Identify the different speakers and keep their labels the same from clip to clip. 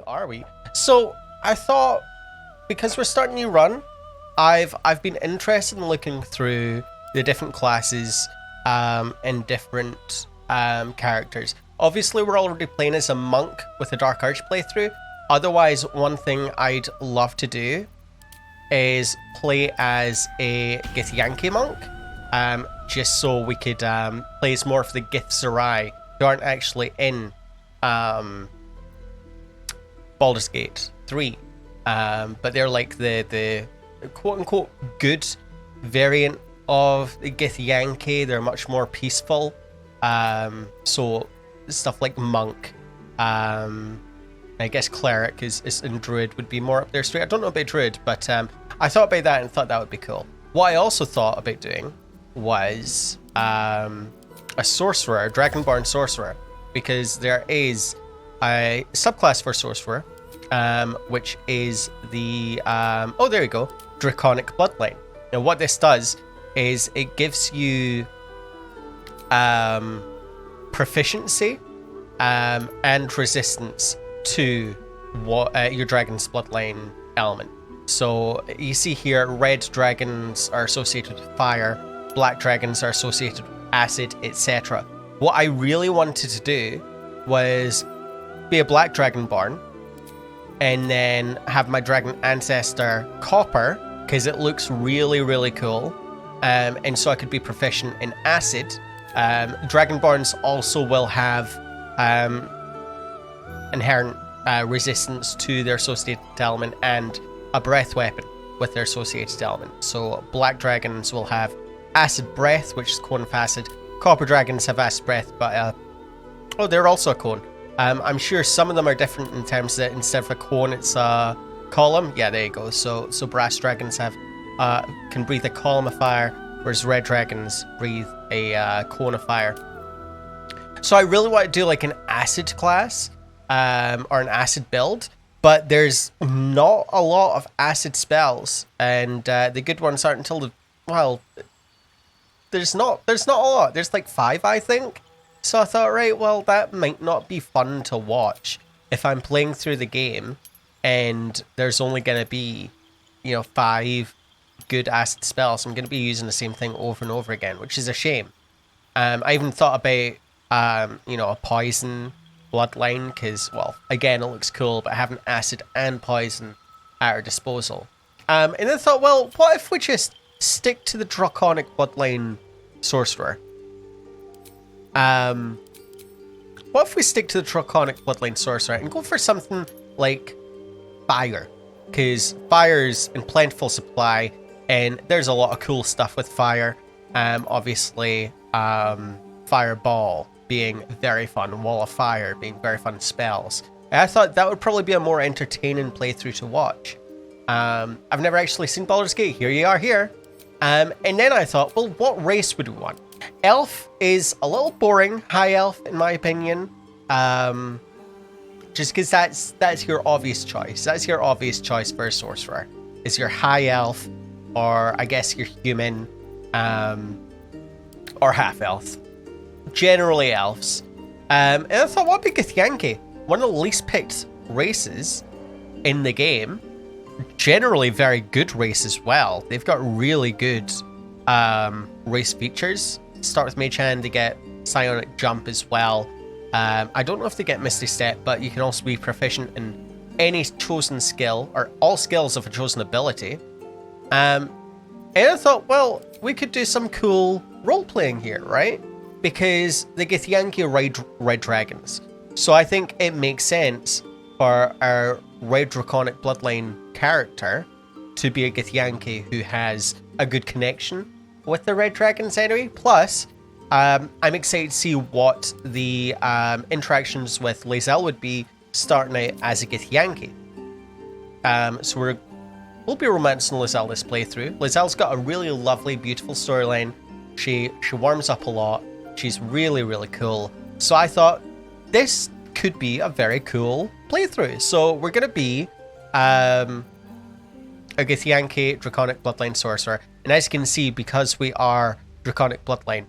Speaker 1: are we? So I thought, because we're starting a new run, I've been interested in looking through the different classes and different characters. Obviously, we're already playing as a monk with a Dark Arch playthrough. Otherwise, one thing I'd love to do is play as a Githyanki monk, just so we could play as more of the Githzerai who aren't actually in Baldur's Gate 3. But they're like the quote-unquote good variant of the Githyanki. They're much more peaceful. So stuff like monk, I guess cleric and druid would be more up their street. I don't know about druid, but I thought about that and thought that would be cool. What I also thought about doing was a sorcerer, a dragonborn sorcerer, because there is a subclass for sorcerer, which is the oh, there you go, Draconic Bloodline. Now what this does is it gives you proficiency and resistance to what your dragon's bloodline element. So you see here, red dragons are associated with fire, black dragons are associated with acid, etc. What I really wanted to do was be a black dragonborn and then have my dragon ancestor copper, because it looks really, really cool. And so I could be proficient in acid. Dragonborns also will have inherent resistance to their associated element and a breath weapon with their associated element. So black dragons will have acid breath, which is cone of acid. Copper dragons have acid breath, but oh, they're also a cone. I'm sure some of them are different in terms that instead of a cone, it's a column. Yeah, there you go. So brass dragons have can breathe a column of fire, whereas red dragons breathe a cone of fire. So I really want to do like an acid class or an acid build, but there's not a lot of acid spells, and the good ones aren't until there's not a lot. There's like 5, I think. So I thought, right, well, that might not be fun to watch if I'm playing through the game and there's only going to be, 5 good acid spells. I'm going to be using the same thing over and over again, which is a shame. I even thought about, a poison bloodline, because, well, again, it looks cool, but having acid and poison at our disposal. And then I thought, well, what if we just stick to the Draconic Bloodline Sorcerer? What if we stick to the Draconic Bloodline Sorcerer and go for something like fire? Because fire's in plentiful supply, and there's a lot of cool stuff with fire. Obviously, Fireball being very fun, Wall of Fire being very fun spells. And I thought that would probably be a more entertaining playthrough to watch. I've never actually seen Baldur's Gate. Here you are here. And then I thought, well, what race would we want? Elf is a little boring, high elf in my opinion. Just because that's your obvious choice. That's your obvious choice for a sorcerer. Is your high elf, or I guess your human, or half elf. Generally elves. And I thought, what would be Githyanki? One of the least picked races in the game. Generally very good race as well. They've got really good race features. Start with Mage Hand, they get Psionic Jump as well. I don't know if they get Misty Step, but you can also be proficient in any chosen skill, or all skills of a chosen ability. And I thought, well, we could do some cool role-playing here, right? Because the Githyanki are red dragons. So I think it makes sense for our Red Draconic Bloodline character to be a Githyanki who has a good connection with the red dragons anyway. Plus, I'm excited to see what the interactions with Lae'zel would be starting out as a Githyanki. So we'll be romancing Lae'zel this playthrough. Lae'zel's got a really lovely, beautiful storyline. She warms up a lot. She's really, really cool. So I thought this could be a very cool playthrough. So we're going to be a Githyanki Draconic Bloodline Sorcerer. And as you can see, because we are Draconic Bloodline,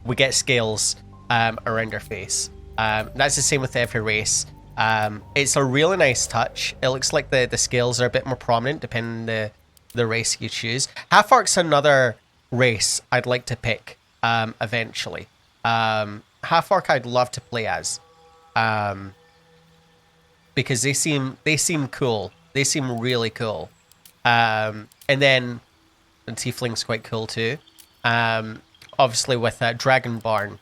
Speaker 1: we get scales around our face. That's the same with every race. It's a really nice touch. It looks like the scales are a bit more prominent depending on the race you choose. Half-Orc's another race I'd like to pick eventually. Half-Orc I'd love to play as. Because they seem cool. They seem really cool. And then the Tiefling's quite cool too. Obviously with Dragonborn,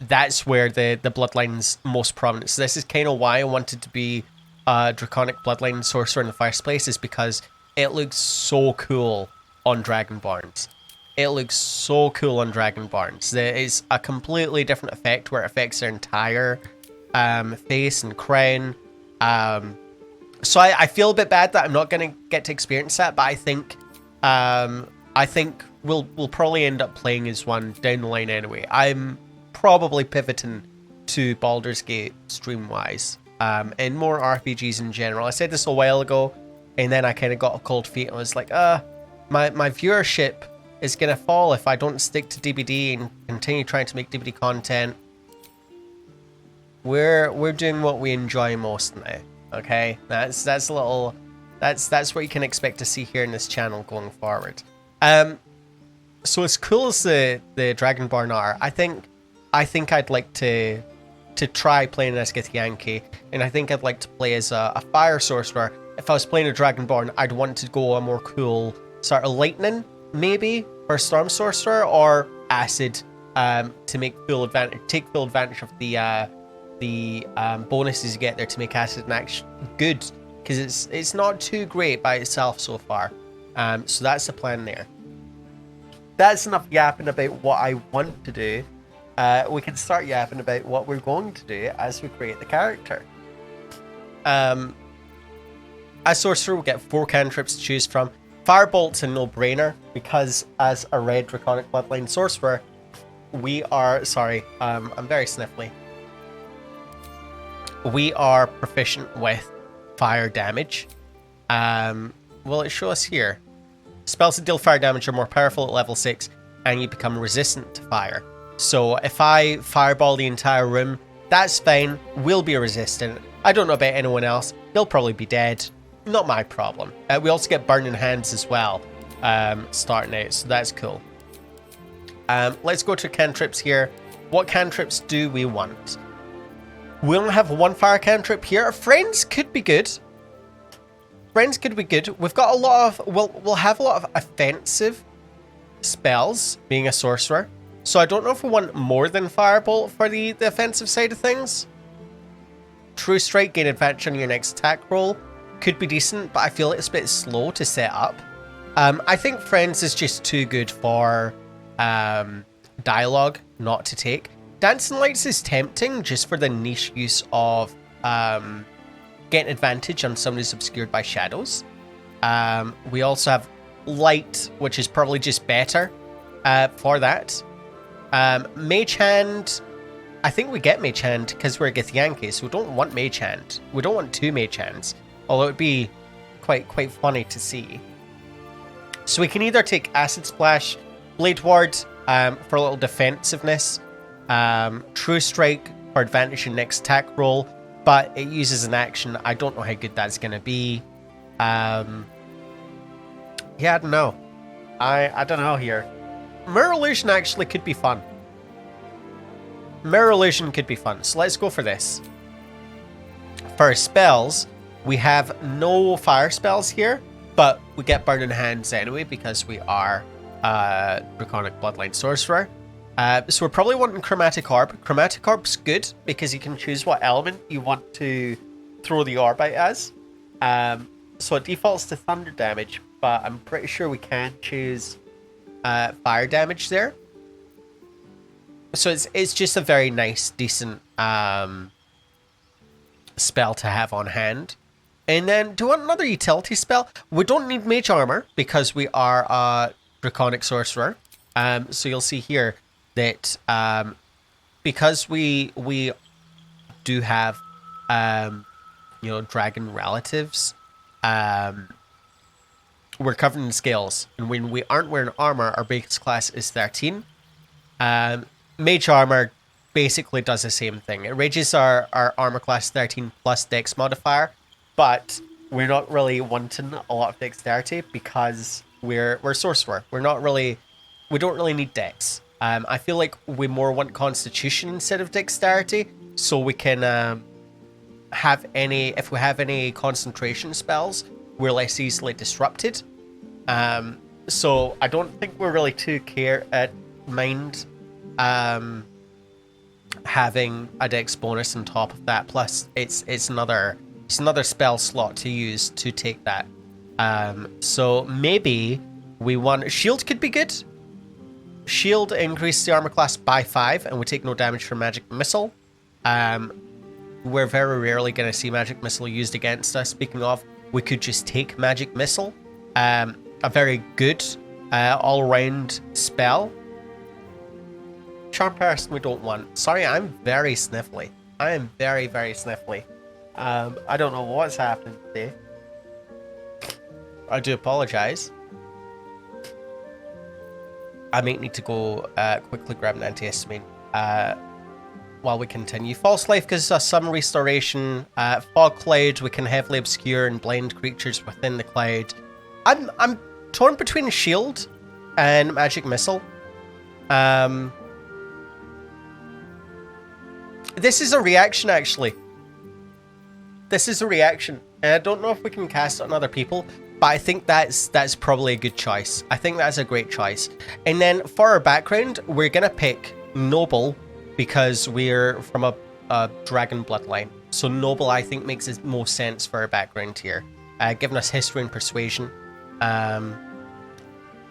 Speaker 1: that's where the bloodline's most prominent. So this is kind of why I wanted to be a Draconic Bloodline Sorcerer in the first place, is because it looks so cool on Dragonborns. It looks so cool on Dragonborns. It's a completely different effect where it affects their entire face and crown. So I feel a bit bad that I'm not going to get to experience that, but I think we'll probably end up playing as one down the line anyway. I'm probably pivoting to Baldur's Gate stream-wise, and more RPGs in general. I said this a while ago, and then I kind of got a cold feet. I was like, my viewership is going to fall if I don't stick to DBD and continue trying to make DBD content. We're doing what we enjoy most now. Okay, that's what you can expect to see here in this channel going forward. So as cool as the Dragonborn are, I think I'd like to try playing as Githyanki, and I think I'd like to play as a fire sorcerer. If I was playing a Dragonborn, I'd want to go a more cool sort of lightning, maybe, or storm sorcerer, or acid, to take full advantage of the bonuses you get there to make acid and action good, because it's not too great by itself so far. So that's the plan there. That's enough yapping about what I want to do. We can start yapping about what we're going to do as we create the character. As sorcerer, we'll get 4 cantrips to choose from. Firebolt's a no-brainer, because as a Red Draconic Bloodline Sorcerer, we are... Sorry, I'm very sniffly. We are proficient with fire damage. Will it show us here? Spells that deal fire damage are more powerful at level 6, and you become resistant to fire. So if I fireball the entire room, that's fine. We'll be resistant. I don't know about anyone else. He'll probably be dead. Not my problem. We also get burning hands as well, starting out, so that's cool. Let's go to cantrips here. What cantrips do we want? We only have 1 fire cantrip here. Friends could be good. Friends could be good. We've got a lot of... We'll have a lot of offensive spells, being a sorcerer. So I don't know if we want more than Firebolt for the offensive side of things. True Strike, gain advantage on your next attack roll. Could be decent, but I feel it's a bit slow to set up. I think Friends is just too good for dialogue not to take. Dancing Lights is tempting just for the niche use of getting advantage on someone who's obscured by shadows. We also have Light, which is probably just better for that. Mage Hand, I think we get Mage Hand because we're Githyanki, so we don't want Mage Hand. We don't want 2 Mage Hands, although it would be quite funny to see. So we can either take Acid Splash, Blade Ward for a little defensiveness, True Strike for advantage in next attack roll, but it uses an action. I don't know how good that's going to be. Yeah, I don't know. I don't know here. Mirror Illusion actually could be fun. Mirror Illusion could be fun, so let's go for this. For spells, we have no fire spells here, but we get Burning Hands anyway because we are Draconic Bloodline Sorcerer. So we're probably wanting Chromatic Orb. Chromatic Orb's good because you can choose what element you want to throw the orb out as. So it defaults to thunder damage, but I'm pretty sure we can choose fire damage there. So it's just a very nice, decent spell to have on hand. And then, do you want another utility spell? We don't need Mage Armor because we are a Draconic Sorcerer. So you'll see here that because we do have dragon relatives, we're covered in scales, and when we aren't wearing armor, our base class is 13. Mage Armor basically does the same thing. It raises our armor class 13 plus dex modifier, but we're not really wanting a lot of dexterity because we're sorcerer. We don't really need dex. I feel like we more want constitution instead of dexterity, so we can if we have any concentration spells, we're less easily disrupted. So I don't think we're really too mind having a dex bonus on top of that. Plus, it's another spell slot to use to take that. So maybe we want shield could be good. Shield increases the armor class by 5, and we take no damage from magic missile. We're very rarely going to see magic missile used against us. Speaking of, we could just take magic missile. A very good all-around spell. Charm person we don't want. Sorry, I'm very sniffly. I am very, very sniffly. I don't know what's happening today. I do apologize. I might need to go quickly grab an antihistamine while we continue. False Life gives us some restoration. Fog Cloud, we can heavily obscure and blind creatures within the cloud. I'm torn between Shield and Magic Missile. This is a reaction, actually. This is a reaction. And I don't know if we can cast it on other people, but I think that's probably a good choice. I think that's a great choice. And then for our background, we're going to pick Noble because we're from a dragon bloodline. So Noble, I think, makes the most sense for our background here. Giving us history and persuasion.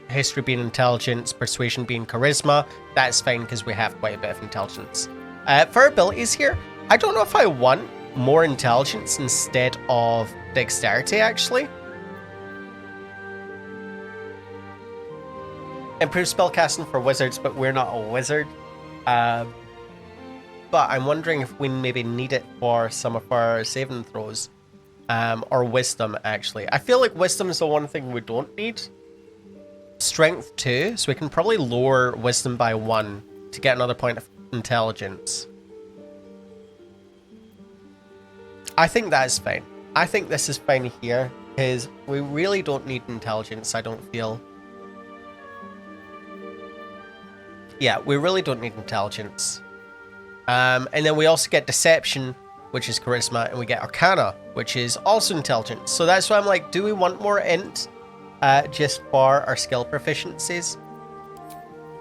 Speaker 1: History being intelligence, persuasion being charisma. That's fine because we have quite a bit of intelligence. For abilities here, I don't know if I want more intelligence instead of dexterity, actually. Improved spellcasting for wizards, but we're not a wizard. But I'm wondering if we maybe need it for some of our saving throws. Or wisdom, actually. I feel like wisdom is the one thing we don't need. Strength 2, so we can probably lower wisdom by 1 to get another point of intelligence. I think that's fine. I think this is fine here, because we really don't need intelligence, I don't feel. Yeah, we really don't need intelligence. And then we also get deception, which is charisma, and we get arcana, which is also intelligence. So that's why I'm like, do we want more int just for our skill proficiencies?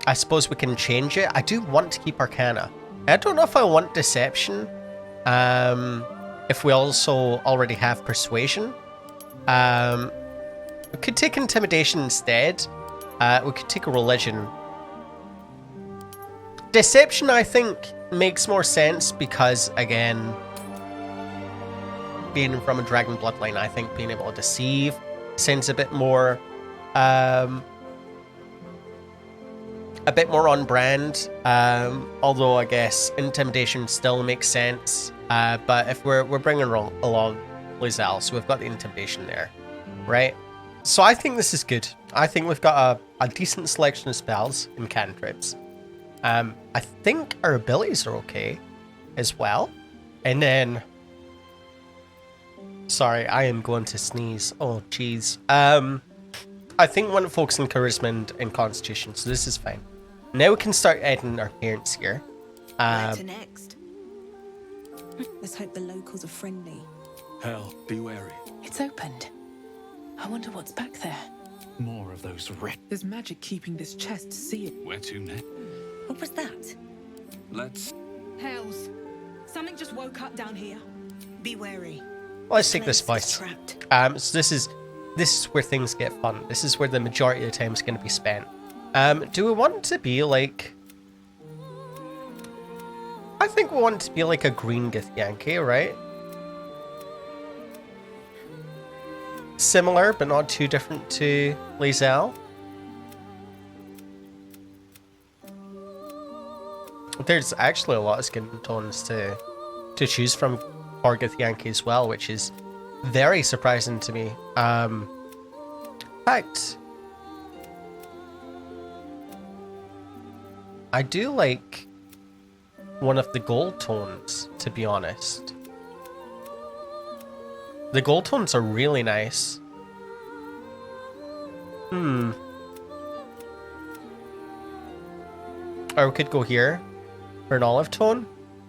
Speaker 1: I suppose we can change it. I do want to keep arcana. I don't know if I want deception. If we also already have persuasion. We could take intimidation instead. We could take a religion. Deception, I think, makes more sense because, again, being from a dragon bloodline, I think being able to deceive sounds a bit more on brand. Although I guess intimidation still makes sense. But if we're bringing along Lae'zel, so we've got the intimidation there, right? So I think this is good. I think we've got a decent selection of spells and cantrips. I think our abilities are okay as well. And then, sorry, I am going to sneeze. Oh, jeez. I think we want to focus on charisma and constitution, so this is fine. Now we can start adding our parents here.
Speaker 2: Where to next? Let's hope the locals are friendly.
Speaker 3: Hell, be wary.
Speaker 4: It's opened. I wonder what's back there.
Speaker 3: More of those
Speaker 4: There's magic keeping this chest sealed.
Speaker 3: Where to next?
Speaker 2: What was that?
Speaker 3: Let's...
Speaker 2: Hells. Something just woke up down here. Be wary.
Speaker 1: Let's take this
Speaker 2: Place is
Speaker 1: voice.
Speaker 2: trapped.
Speaker 1: So this is where things get fun. This is where the majority of the time is going to be spent. Do we want to be like... I think we want to be like a green Githyanki, right? Similar, but not too different to Lae'zel. There's actually a lot of skin tones to choose from for Githyanki as well, which is very surprising to me. In fact, I do like one of the gold tones, to be honest. The gold tones are really nice. Or we could go here for an olive tone.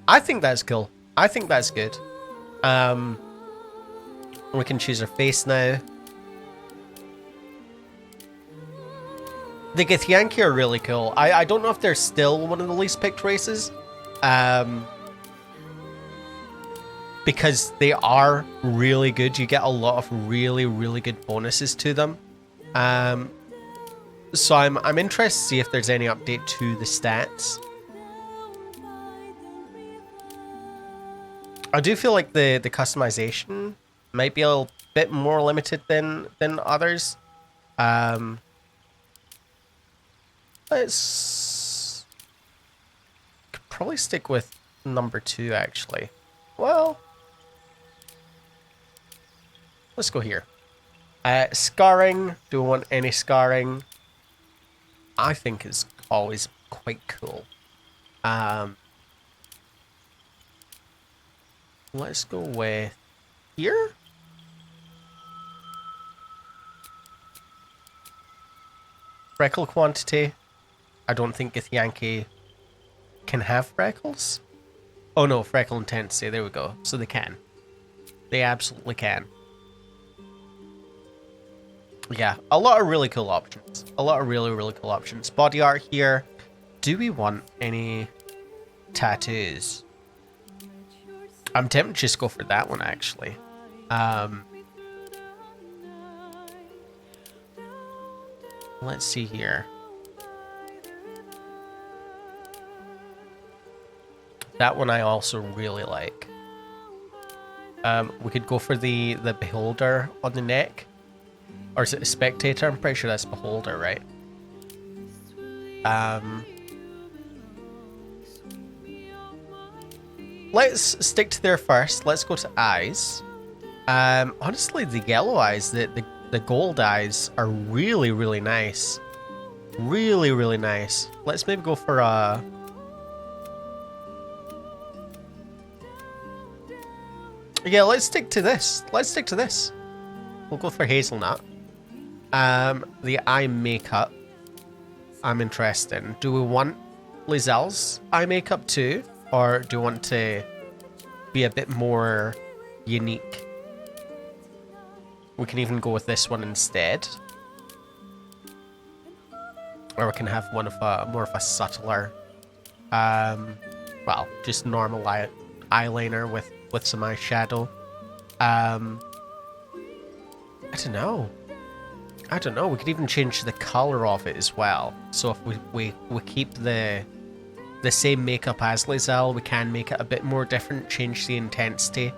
Speaker 1: I think that's cool. I think that's good. We can choose our face now. The Githyanki are really cool. I don't know if they're still one of the least picked races. Because they are really good. You get a lot of really, really good bonuses to them. So I'm interested to see if there's any update to the stats. I do feel like the customization might be a little bit more limited than others. Let's could probably stick with number 2 actually. Well, let's go here. Scarring. Do we want any scarring? I think it's always quite cool. Let's go with here. Freckle quantity. I don't think Githyanki can have freckles. Oh no, freckle intensity. There we go. So they can. They absolutely can. Yeah, a lot of really cool options. A lot of really, really cool options. Body art here. Do we want any tattoos? I'm tempted to just go for that one, actually. Let's see here. That one I also really like. We could go for the beholder on the neck. Or is it a spectator? I'm pretty sure that's beholder, right? Let's stick to there first. Let's go to eyes. Honestly, the yellow eyes, the gold eyes are really, really nice. Really, really nice. Let's maybe go for a... Yeah, let's stick to this. Let's stick to this. We'll go for hazelnut. The eye makeup, I'm interested in. Do we want Lae'zel's eye makeup too? Or do you want to be a bit more unique? We can even go with this one instead. Or we can have one of a more of a subtler, well, just normal eyeliner with some eyeshadow. I don't know. I don't know. We could even change the color of it as well. So if we keep the same makeup as Lae'zel, we can make it a bit more different, change the intensity,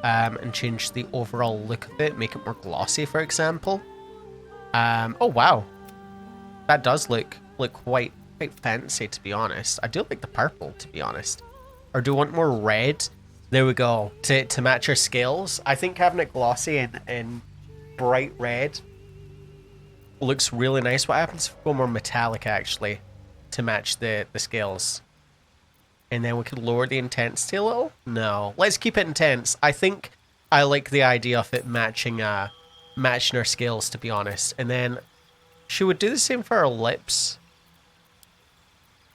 Speaker 1: and change the overall look of it, make it more glossy, for example. Oh wow, that does look quite fancy, to be honest. I do like the purple, to be honest. Or do we want more red? There we go. To match our scales, I think having it glossy and bright red looks really nice. What happens if we go more metallic, actually, to match the scales? And then we could lower the intensity a little? No. Let's keep it intense. I think I like the idea of it matching our scales, to be honest. And then, should we do the same for our lips?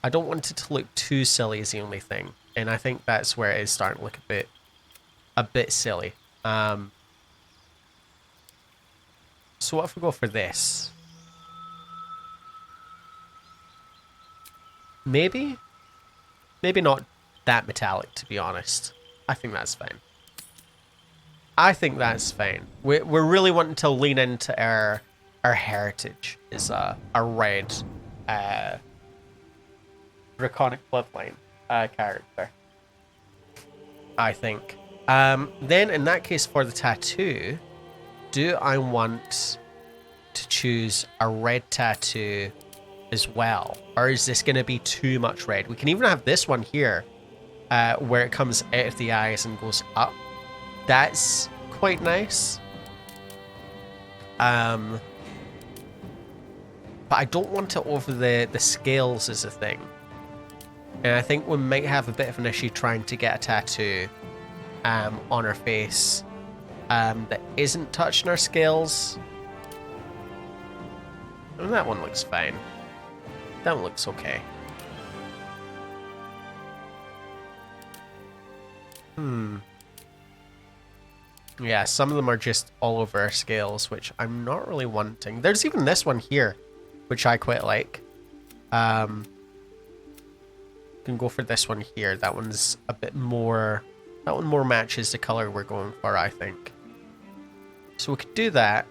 Speaker 1: I don't want it to look too silly is the only thing. And I think that's where it is starting to look a bit silly. So what if we go for this? Maybe not that metallic, to be honest. I think that's fine. I think that's fine. We're really wanting to lean into our heritage is a red Draconic Bloodline character, I think. Then in that case, for the tattoo, do I want to choose a red tattoo as well? Or is this going to be too much red? We can even have this one here, where it comes out of the eyes and goes up. That's quite nice. But I don't want it over the scales as a thing. And I think we might have a bit of an issue trying to get a tattoo on our face that isn't touching our scales. I mean, that one looks fine. That one looks okay. Yeah, some of them are just all over our scales, which I'm not really wanting. There's even this one here, which I quite like. Can go for this one here. That one's a bit more... That one more matches the color we're going for, I think. So we could do that,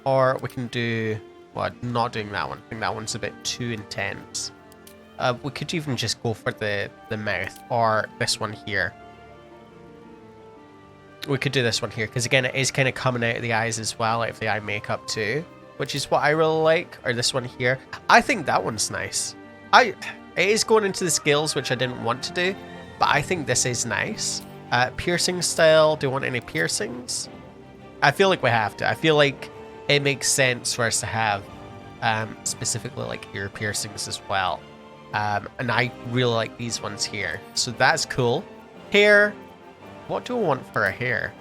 Speaker 1: or we can do... Well, not doing that one. I think that one's a bit too intense. We could even just go for the mouth, or this one here. We could do this one here, because again, it is kind of coming out of the eyes as well, out of the eye makeup too, which is what I really like, or this one here. I think that one's nice. It is going into the scales, which I didn't want to do, but I think this is nice. Piercing style, do you want any piercings? I feel like we have to. I feel like it makes sense for us to have specifically like ear piercings as well. And I really like these ones here. So that's cool. Hair. What do I want for a hair?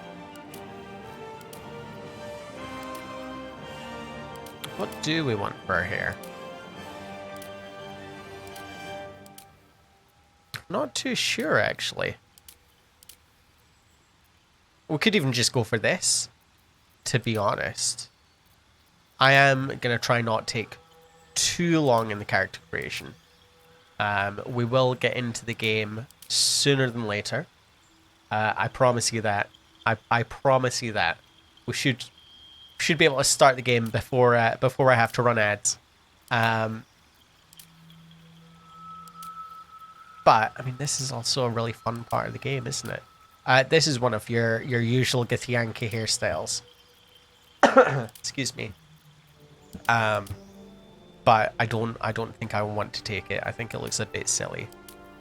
Speaker 1: What do we want for our hair? Not too sure, actually. We could even just go for this, to be honest. I am going to try not take too long in the character creation. We will get into the game sooner than later. I promise you that. I promise you that. We should be able to start the game before I have to run ads. But I mean, this is also a really fun part of the game, isn't it? This is one of your usual Githyanki hairstyles. Excuse me. But I don't think I want to take it. I think it looks a bit silly.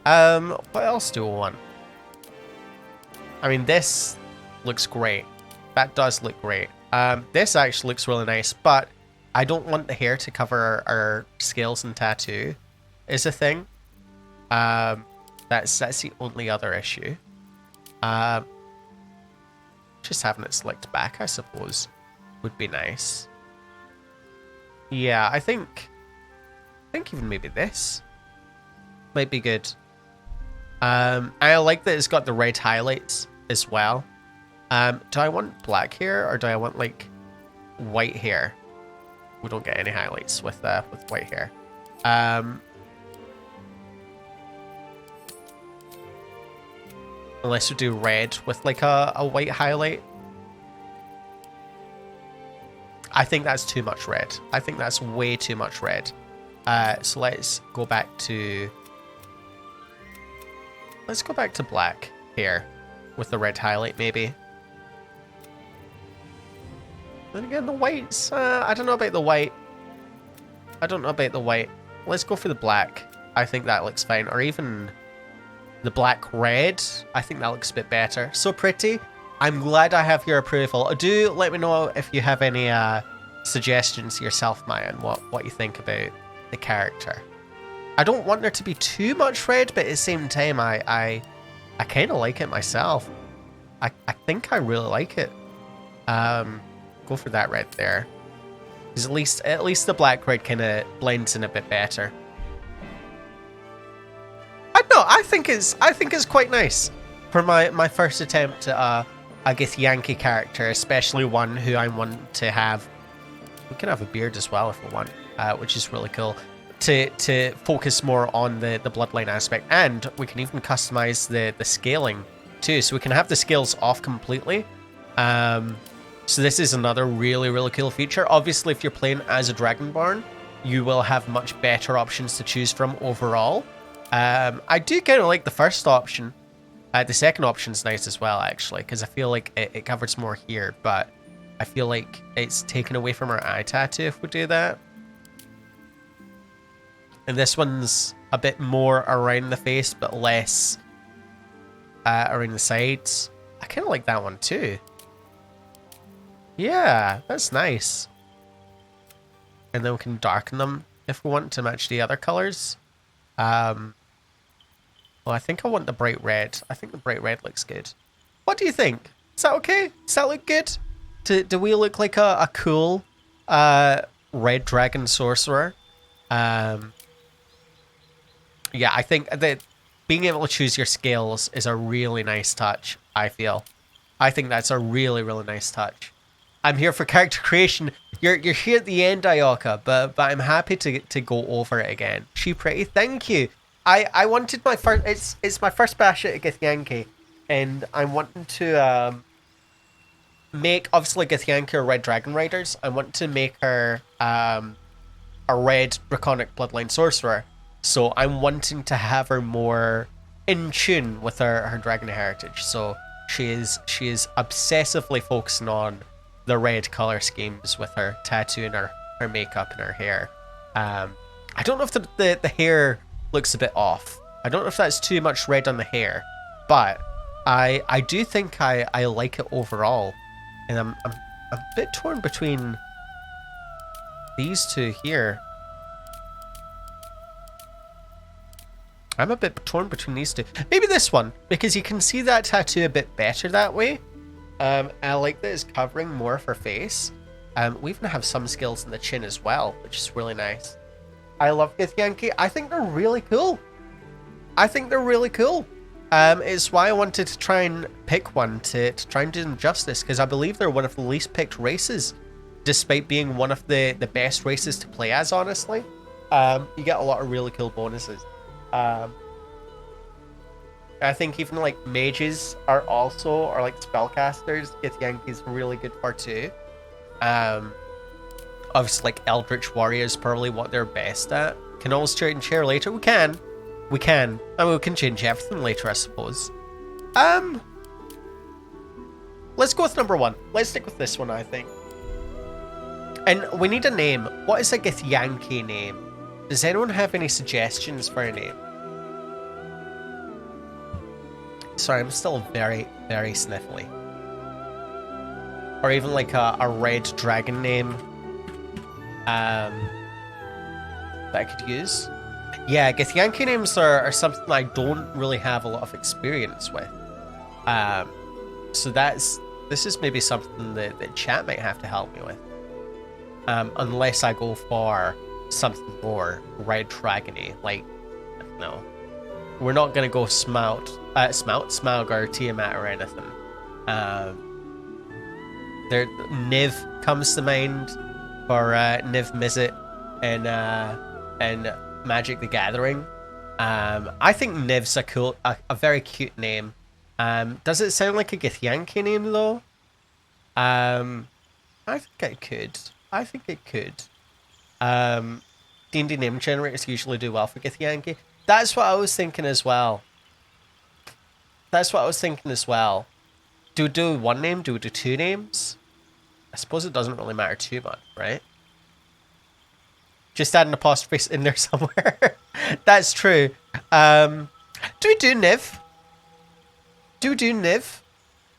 Speaker 1: What else do I want? I mean, this looks great. That does look great. This actually looks really nice, but I don't want the hair to cover our scales and tattoo is a thing. That's the only other issue. Just having it slicked back, I suppose, would be nice. Yeah, I think even maybe this might be good. I like that it's got the red highlights as well. Do I want black hair or do I want like white hair? We don't get any highlights with white hair. Unless we do red with like a white highlight. I think that's too much red. I think that's way too much red. So let's go back to... Let's go back to black hair with the red highlight, maybe. Then again, the whites... I don't know about the white. I don't know about the white. Let's go for the black. I think that looks fine. Or even the black red. I think that looks a bit better. So pretty. I'm glad I have your approval. Do let me know if you have any suggestions yourself, Mayan, what you think about the character. I don't want there to be too much red, but at the same time, I kind of like it myself. I think I really like it. Go for that red there, because at least the black red kind of blends in a bit better. I don't know. I think it's quite nice for my first attempt at a Githyanki character, especially one who I want to have. We can have a beard as well if we want, which is really cool. To focus more on the bloodline aspect, and we can even customize the scaling too, so we can have the scales off completely. So this is another really cool feature. Obviously, if you're playing as a Dragonborn, you will have much better options to choose from overall. I do kind of like the first option. The second option's nice as well, actually, because I feel like it covers more here, but I feel like it's taken away from our eye tattoo if we do that. And this one's a bit more around the face, but less around the sides. I kind of like that one too. Yeah, that's nice. And then we can darken them if we want to match the other colors. Oh, I think I want the bright red. I think the bright red looks good. What do you think? Is that okay? Does that look good? Do we look like a cool red dragon sorcerer? Yeah, I think that being able to choose your skills is a really nice touch, I feel. I think that's a really, really nice touch. I'm here for character creation. You're here at the end, Ioka, but I'm happy to go over it again. She pretty, thank you. I wanted my first, it's my first bash at Githyanki, and I'm wanting to make, obviously Githyanki are Red Dragon Riders. I want to make her a Red Draconic Bloodline Sorcerer. So I'm wanting to have her more in tune with her dragon heritage. So she is obsessively focusing on the red color schemes with her tattoo and her makeup and her hair. I don't know if the hair looks a bit off. I don't know if that's too much red on the hair, but I do think I like it overall. And I'm a bit torn between these two here. I'm a bit torn between these two. Maybe this one, because you can see that tattoo a bit better that way. I like that it's covering more of her face. We even have some skills in the chin as well, which is really nice. I love Githyanki. I think they're really cool. I think they're really cool. It's why I wanted to try and pick one to try and do them justice, because I believe they're one of the least picked races, despite being one of the best races to play as, honestly. You get a lot of really cool bonuses. I think even like mages are also, or like spellcasters, Githyanki's really good for too. Obviously like Eldritch Warriors probably what they're best at. Can always trade and share later. We can. I mean, we can change everything later, I suppose. Let's go with number one. Let's stick with this one, I think. And we need a name. What is a Githyanki name? Does anyone have any suggestions for a name? Sorry, I'm still very, very sniffly. Or even like a red dragon name that I could use. Yeah, Githyanki names are something I don't really have a lot of experience with. So this is maybe something that chat might have to help me with. Unless I go for something more red dragony, like, no. We're not gonna go Smaug or Tiamat or anything. There, Niv comes to mind for Niv Mizzet and Magic the Gathering. I think Niv's a very cute name. Does it sound like a Githyanki name though? I think it could. D&D name generators usually do well for Githyanki. That's what I was thinking as well. Do we do one name? Do we do two names? I suppose it doesn't really matter too much, right? Just add an apostrophe in there somewhere. That's true. Do we do Niv?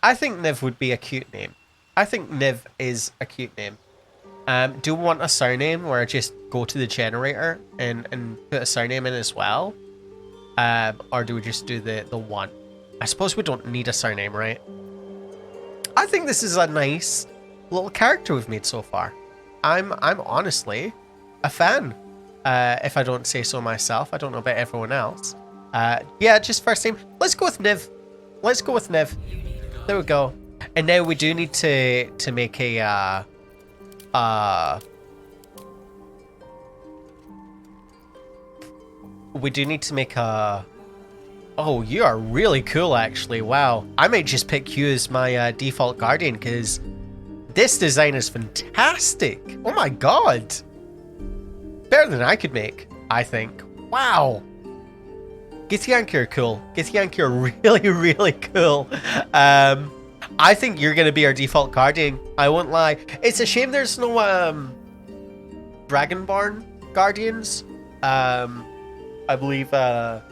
Speaker 1: I think Niv would be a cute name. I think Niv is a cute name. Do we want a surname where I just go to the generator and put a surname in as well? Or do we just do the one? I suppose we don't need a surname, right? I think this is a nice little character we've made so far. I'm honestly a fan. If I don't say so myself, I don't know about everyone else. Yeah, just first name. Let's go with Niv. There we go. And now we do need to make a we do need to make a... Oh, you are really cool, actually. Wow. I might just pick you as my default guardian, because this design is fantastic. Oh my god. Better than I could make, I think. Wow. Githyanki are cool. Githyanki are really, really cool. I think you're going to be our default guardian. I won't lie. It's a shame there's no Dragonborn guardians. I believe the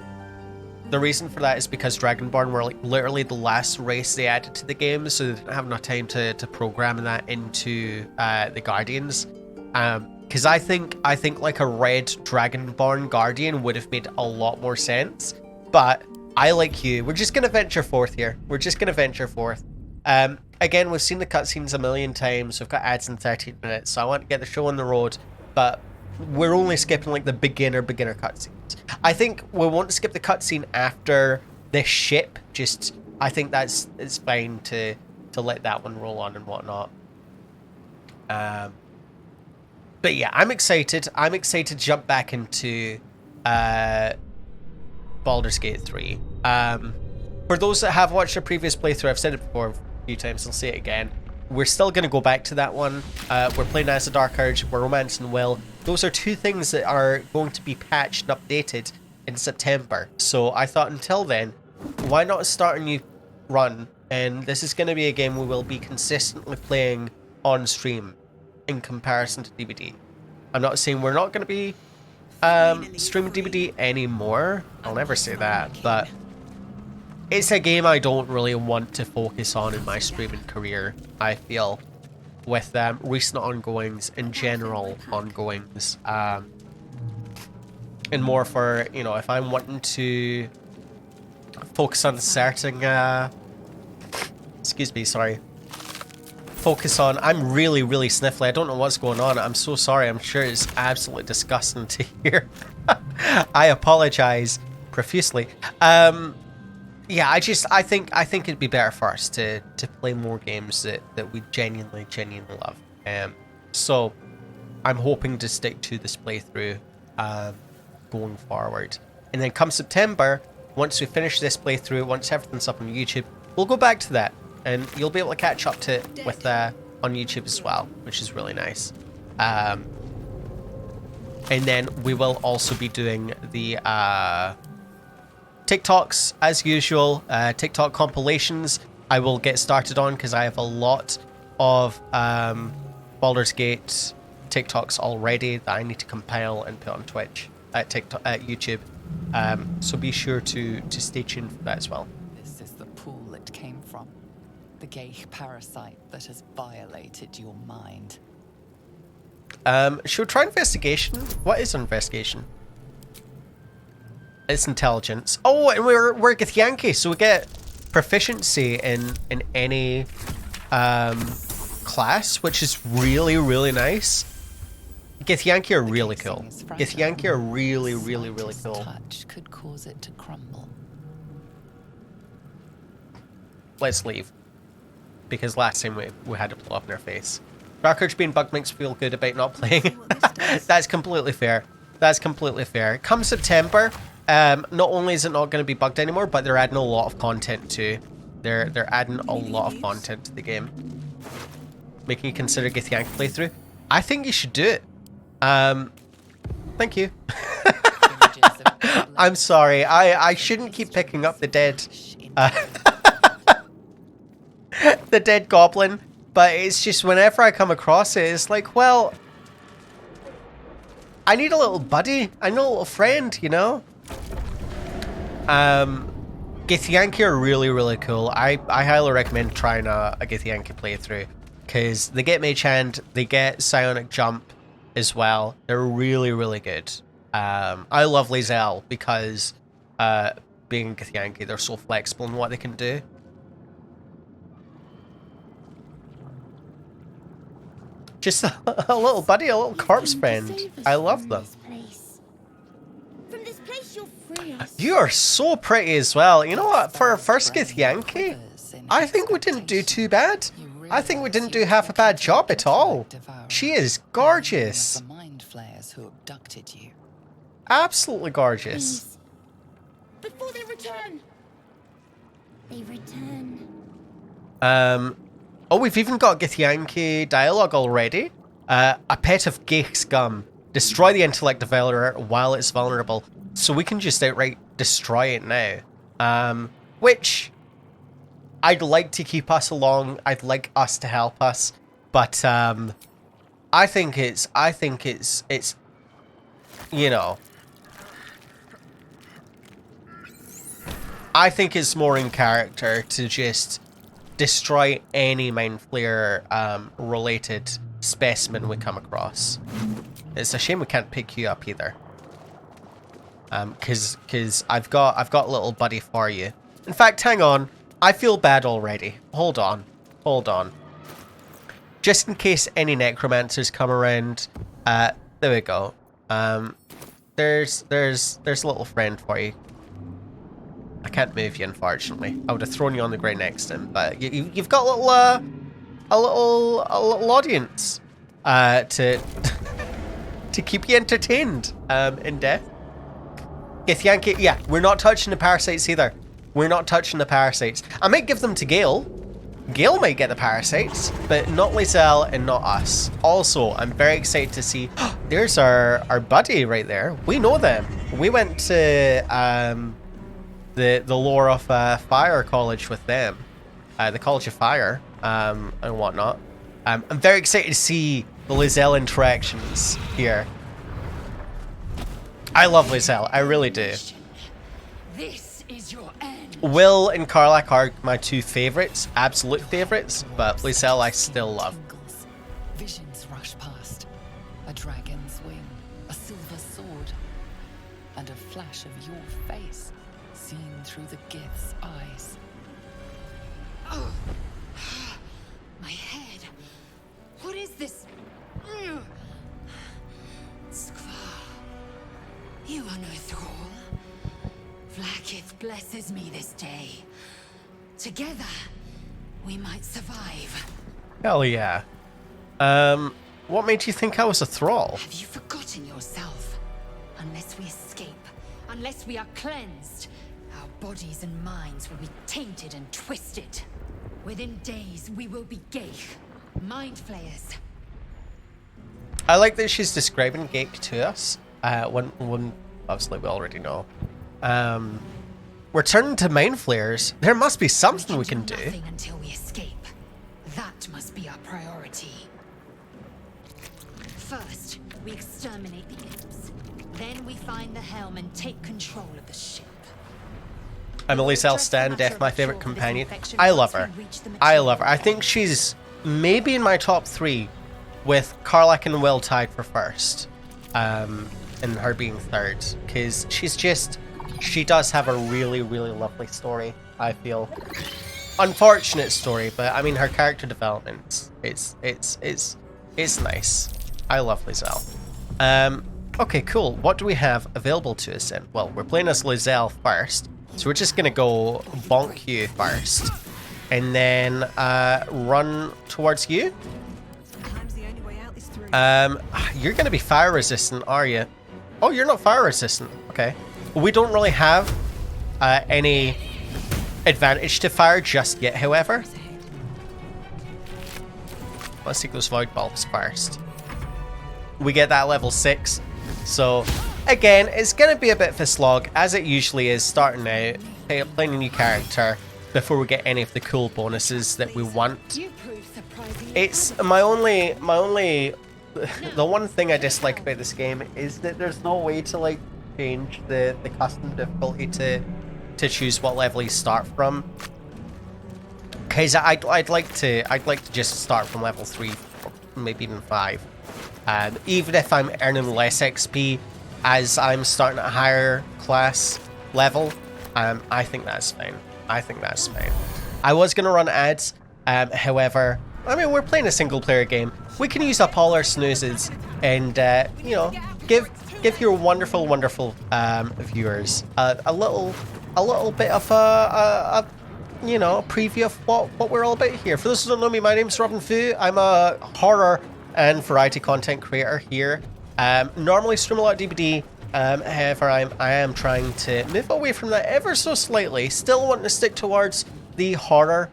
Speaker 1: reason for that is because Dragonborn were like literally the last race they added to the game, so they didn't have enough time to program that into the Guardians. Because I think like a red Dragonborn Guardian would have made a lot more sense, but I, like you, we're just going to venture forth here. We're just going to venture forth. Again, we've seen the cutscenes a million times. We've got ads in 13 minutes, so I want to get the show on the road, but we're only skipping like the beginner cutscenes. I think we won't skip the cutscene after this ship. Just, I think it's fine to let that one roll on and whatnot. But yeah, I'm excited. I'm excited to jump back into Baldur's Gate 3. For those that have watched a previous playthrough, I've said it before a few times, I'll say it again. We're still going to go back to that one. We're playing as a Dark Urge, we're romancing Will. Those are two things that are going to be patched and updated in September. So I thought until then, why not start a new run? And this is going to be a game we will be consistently playing on stream in comparison to DVD. I'm not saying we're not going to be streaming DVD anymore. I'll never say that, but it's a game I don't really want to focus on in my streaming career, I feel, with recent ongoings and general ongoings. And more for, you know, if I'm wanting to focus on certain, excuse me, sorry. Focus on, I'm really, really sniffly. I don't know what's going on. I'm so sorry. I'm sure it's absolutely disgusting to hear. I apologize profusely. Yeah, I think it'd be better for us to play more games that we genuinely love. So I'm hoping to stick to this playthrough going forward. And then come September, once we finish this playthrough, once everything's up on YouTube, we'll go back to that. And you'll be able to catch up to it with on YouTube as well, which is really nice. And then we will also be doing the TikToks as usual. TikTok compilations I will get started on because I have a lot of Baldur's Gate TikToks already that I need to compile and put on Twitch at YouTube. So be sure to stay tuned for that as well.
Speaker 5: This is the pool it came from. The gay parasite that has violated your mind.
Speaker 1: Should we try investigation? What is investigation? It's intelligence. Oh, and we're Githyanki, so we get proficiency in any class, which is really, really nice. Githyanki are really cool. Githyanki are really, really, really cool.
Speaker 5: Touch could cause it to crumble.
Speaker 1: Let's leave. Because last time we had to blow up in our face. Dark Urge being bugged makes me feel good about not playing. That's completely fair. That's completely fair. Come September, not only is it not going to be bugged anymore, but they're adding a lot of content too. They're adding a lot of content to the game. Making you consider Githyanki playthrough. I think you should do it. Thank you. I'm sorry. I shouldn't keep picking up the dead. The dead goblin, but it's just whenever I come across it, it's like, well, I need a little buddy, I need a little friend, you know? Githyanki are really, really cool. I highly recommend trying a Githyanki playthrough, because they get Mage Hand, they get Psionic Jump as well. They're really, really good. I love Lae'zel because being Githyanki, they're so flexible in what they can do. Just a little buddy, a little corpse friend. I love them.
Speaker 2: From this place you'll free us.
Speaker 1: You are so pretty as well. You know what? For our first Githyanki, I think we didn't do too bad. I think we didn't do half a bad job at all. She is gorgeous.
Speaker 5: The mind flayers who abducted you.
Speaker 1: Absolutely gorgeous.
Speaker 2: Please. Before they return. They return.
Speaker 1: Oh, we've even got Githyanki dialogue already. A pet of gay scum. Destroy the intellect devourerer while it's vulnerable. So we can just outright destroy it now. Which I'd like to keep us along. I'd like us to help us. But I think it's you know, I think it's more in character to just destroy any Mind Flayer related specimen we come across. It's a shame we can't pick you up either. Because I've got a little buddy for you. In fact, hang on. I feel bad already. Hold on. Just in case any necromancers come around. There we go. There's a little friend for you. I can't move you, unfortunately. I would have thrown you on the ground next to him, but you've got a little audience to to keep you entertained in death. Githyanki, yeah, we're not touching the parasites either. We're not touching the parasites. I might give them to Gale. Gale might get the parasites, but not Lae'zel and not us. Also, I'm very excited to see. There's our buddy right there. We know them. We went to the Lore of Fire College with them, the College of Fire and whatnot. I'm very excited to see the Lae'zel interactions here. I love Lae'zel, I really do.
Speaker 5: This is your end.
Speaker 1: Will and Karlach are my two favorites, absolute favorites, but Lae'zel I still love.
Speaker 5: Visions rush past. A dragon's wing, a silver sword, and a flash of your face seen through the Gith's eyes.
Speaker 2: Oh, my head. What is this? Skvar, you are no thrall. Vlaakith blesses me this day. Together, we might survive.
Speaker 1: Hell yeah. What made you think I was a thrall?
Speaker 2: Have you forgotten yourself? Unless we escape, unless we are cleansed, our bodies and minds will be tainted and twisted. Within days, we will be Gaich, mind flayers.
Speaker 1: I like that she's describing Gaich to us. When obviously we already know. We're turning to mind flayers. There must be something we can do.
Speaker 2: Nothing until we escape. That must be our priority. First, we exterminate the imps. Then we find the helm and take control of the ship.
Speaker 1: I'm a Lae'zel stan, Death my favorite companion. I love her. I think she's maybe in my top 3, with Karlach and Will tied for first. And her being third. Because she does have a really, really lovely story, I feel. Unfortunate story, but I mean her character development, it's nice. I love Lae'zel. Okay, cool. What do we have available to us then? Well, we're playing as Lae'zel first. So we're just gonna go bonk you first, and then run towards you. You're gonna be fire resistant, are you? Oh, you're not fire resistant. Okay. We don't really have any advantage to fire just yet, however. Let's take those void bulbs first. We get that level 6. So again, it's gonna be a bit of a slog, as it usually is starting out, playing a new character before we get any of the cool bonuses that we want. It's my only the one thing I dislike about this game is that there's no way to like change the custom difficulty to choose what level you start from. Cause I'd like to just start from level 3 or maybe even 5. Even if I'm earning less XP as I'm starting at a higher class level, I think that's fine. I was gonna run ads, however, I mean, we're playing a single player game. We can use up all our snoozes and, you know, give your wonderful viewers a little bit of a you know, a preview of what we're all about here. For those who don't know me, my name's Robin Fu. I'm a horror and variety content creator here. Normally stream a lot of DBD. However, I am trying to move away from that ever so slightly. Still wanting to stick towards the horror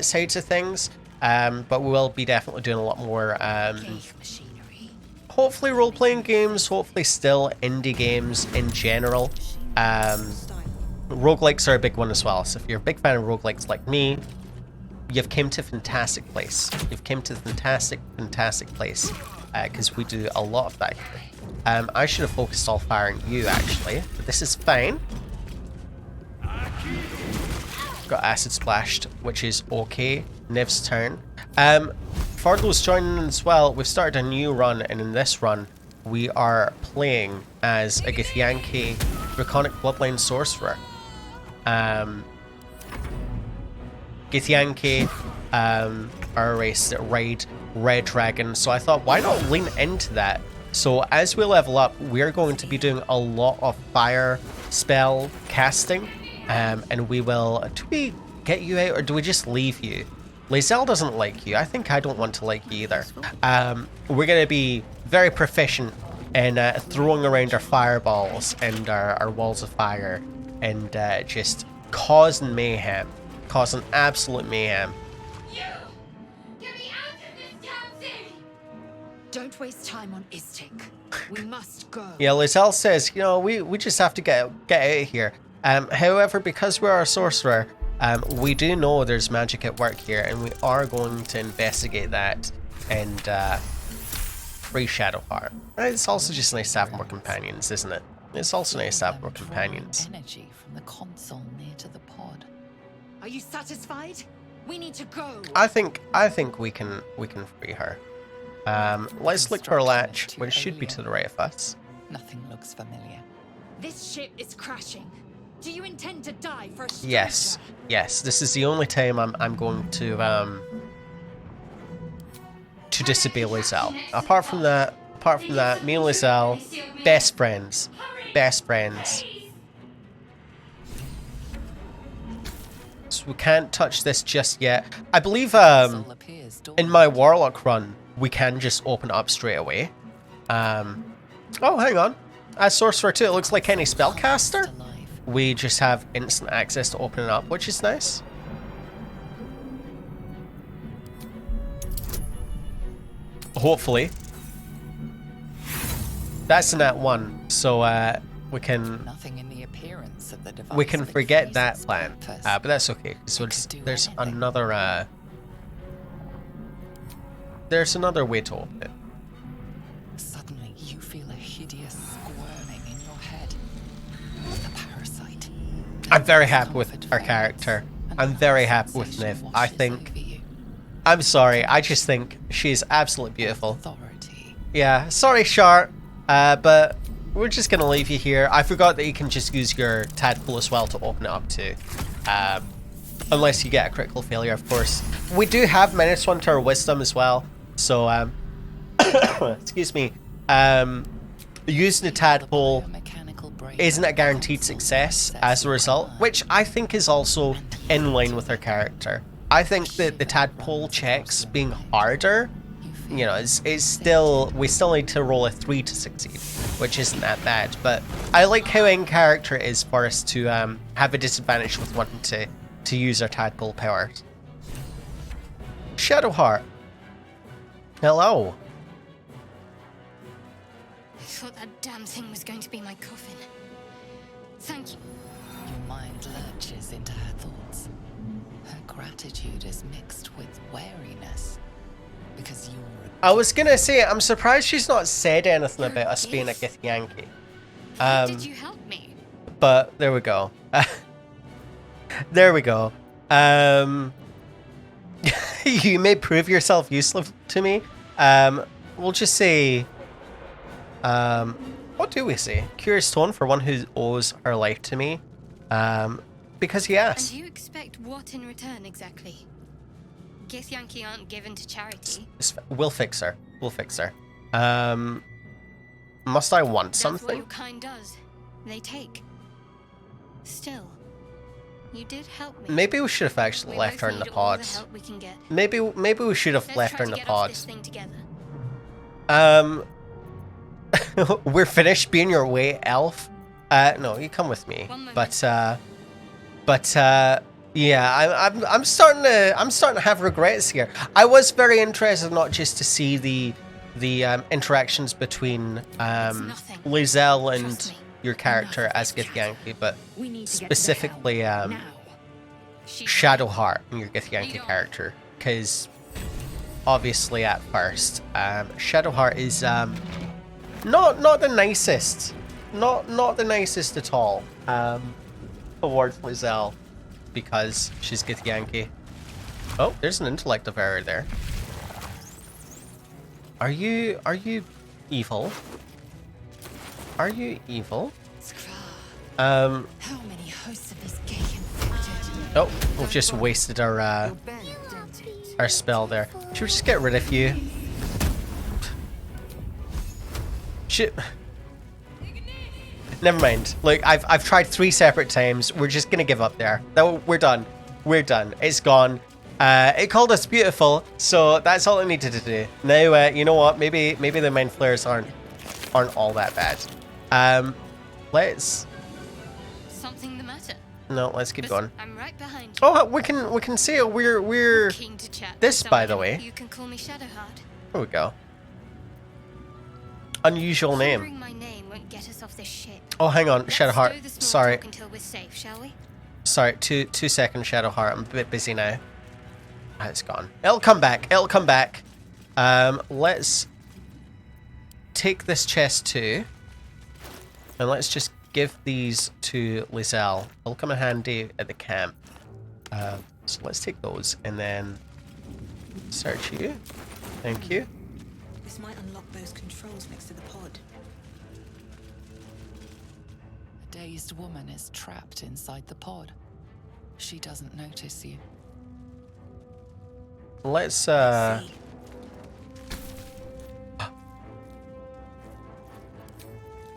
Speaker 1: sides of things. But we will be definitely doing a lot more, hopefully role-playing games, hopefully still indie games in general. Roguelikes are a big one as well, so if you're a big fan of roguelikes like me, you've came to a fantastic place. You've came to a fantastic place, because we do a lot of that here. I should have focused all fire on you, actually, but this is fine. Got acid splashed, which is okay. Niv's turn. For those joining as well, we've started a new run, and in this run, we are playing as a Githyanki Draconic Bloodline Sorcerer. Githyanki are a race that ride Red Dragon, so I thought, why not lean into that? So as we level up, we're going to be doing a lot of fire spell casting, and we will... Do we get you out, or do we just leave you? Lae'zel doesn't like you. I think I don't want to like you either. We're going to be very proficient in throwing around our fireballs and our walls of fire, and just causing mayhem. Causing absolute mayhem.
Speaker 2: You! Get me out of this damn thing! Don't waste time on Istik. We must go.
Speaker 1: Yeah, Lae'zel says, you know, we just have to get out of here. However, because we're a sorcerer, we do know there's magic at work here, and we are going to investigate that and free Shadowheart. It's also just nice to have more companions, isn't it? It's also nice to have more companions.
Speaker 5: Energy from the console near to the pod.
Speaker 2: Are you satisfied? We need to go.
Speaker 1: I think we can free her. Let's look for a latch, which should be to the right of us.
Speaker 5: Nothing looks familiar.
Speaker 2: This ship is crashing. Do you intend to die for a stranger?
Speaker 1: Yes. This is the only time I'm going to disobey Lae'zel. Apart from that, me and Lae'zel, best friends. So we can't touch this just yet. I believe in my Warlock run, we can just open it up straight away. Oh, hang on. As Sorcerer too, it looks like any spellcaster. We just have instant access to open it up, which is nice. Hopefully. That's a nat 1, so we can...
Speaker 5: Nothing in the appearance of the device
Speaker 1: We can
Speaker 5: that
Speaker 1: forget that
Speaker 5: faces
Speaker 1: plan,
Speaker 5: purpose.
Speaker 1: but that's okay. So there's another way to open it.
Speaker 5: Suddenly, you feel a hideous squirming in your head. The parasite.
Speaker 1: I'm very happy with our character. I'm very happy with Niv. I think... I'm sorry, I just think she's absolutely beautiful.
Speaker 5: Authority.
Speaker 1: Yeah, sorry, Shart, but we're just gonna leave you here. I forgot that you can just use your tadpole as well to open it up too. Unless you get a critical failure, of course. We do have minus 1 to our wisdom as well, so excuse me. Using the tadpole isn't a guaranteed success as a result, which I think is also in line with her character. I think that the tadpole checks being harder, you know, is still, we still need to roll a 3 to succeed, which isn't that bad. But I like how in character it is for us to have a disadvantage with wanting to use our tadpole powers. Shadowheart. Hello.
Speaker 2: I thought that damn thing was going to be my coffin. Thank you.
Speaker 5: Your mind lurches into her thoughts. Her gratitude is mixed with wariness. Because you're
Speaker 1: I was gonna say, I'm surprised she's not said anything about us being a Githyanki.
Speaker 2: Did you help me?
Speaker 1: But there we go. There we go. You may prove yourself useful to me. We'll just say... what do we say? Curious tone for one who owes her life to me. Because he asked.
Speaker 2: And you expect what in return exactly? Githyanki aren't given to charity.
Speaker 1: We'll fix her. We'll fix her. Must I want
Speaker 2: That's what
Speaker 1: something?
Speaker 2: your kind does. They take. Still, you did help me.
Speaker 1: Maybe we should have actually
Speaker 2: We
Speaker 1: left
Speaker 2: both
Speaker 1: her in the
Speaker 2: need all the
Speaker 1: pods.
Speaker 2: help we can get.
Speaker 1: Maybe we should have
Speaker 2: Let's
Speaker 1: left her
Speaker 2: try
Speaker 1: in
Speaker 2: to
Speaker 1: the
Speaker 2: get off this
Speaker 1: pods.
Speaker 2: thing together.
Speaker 1: We're finished being your way, elf. No, you come with me.
Speaker 2: One moment.
Speaker 1: But yeah, I'm starting to have regrets here. I was very interested not just to see the interactions between
Speaker 2: nothing.
Speaker 1: Lae'zel and
Speaker 2: Trust me.
Speaker 1: your character
Speaker 2: Enough
Speaker 1: as
Speaker 2: of this
Speaker 1: Githyanki, but
Speaker 2: We need to
Speaker 1: specifically
Speaker 2: get to the hell now. She's
Speaker 1: Shadowheart and your Githyanki
Speaker 2: Lead on.
Speaker 1: character, because obviously at first Shadowheart is not the nicest, not the nicest at all towards Lae'zel, because she's Githyanki. Oh, there's an intellect of error there. Are you evil? Are you evil?
Speaker 2: How many hosts of this gay infected?
Speaker 1: Oh, we've just wasted our spell there. Should we just get rid of you? Shit. Never mind. Look, I've tried 3 separate times. We're just gonna give up there. No, we're done. We're done. It's gone. It called us beautiful, so that's all I needed to do. Now, you know what? Maybe the mind flares aren't all that bad. Let's.
Speaker 2: Something the matter?
Speaker 1: No, let's keep going.
Speaker 2: I'm right behind you.
Speaker 1: Oh, we can see it. We're
Speaker 2: Keen to chat.
Speaker 1: this, by the way.
Speaker 2: You can call me Shadowheart.
Speaker 1: There we go. Unusual name.
Speaker 2: Remembering my name won't get us off this ship.
Speaker 1: Oh, hang on,
Speaker 2: Let's stow the
Speaker 1: Shadowheart.
Speaker 2: small
Speaker 1: Sorry,
Speaker 2: talk until we're safe, shall we?
Speaker 1: sorry. 2 seconds, Shadowheart. I'm a bit busy now. Ah, it's gone. It'll come back. It'll come back. Let's take this chest too, and let's just give these to Lae'zel. They'll come in handy at the camp. So let's take those and then search you. Thank you.
Speaker 6: This might unlock those controls next to the pod.
Speaker 5: A dazed woman is trapped inside the pod. She doesn't notice you.
Speaker 1: Let's
Speaker 6: See.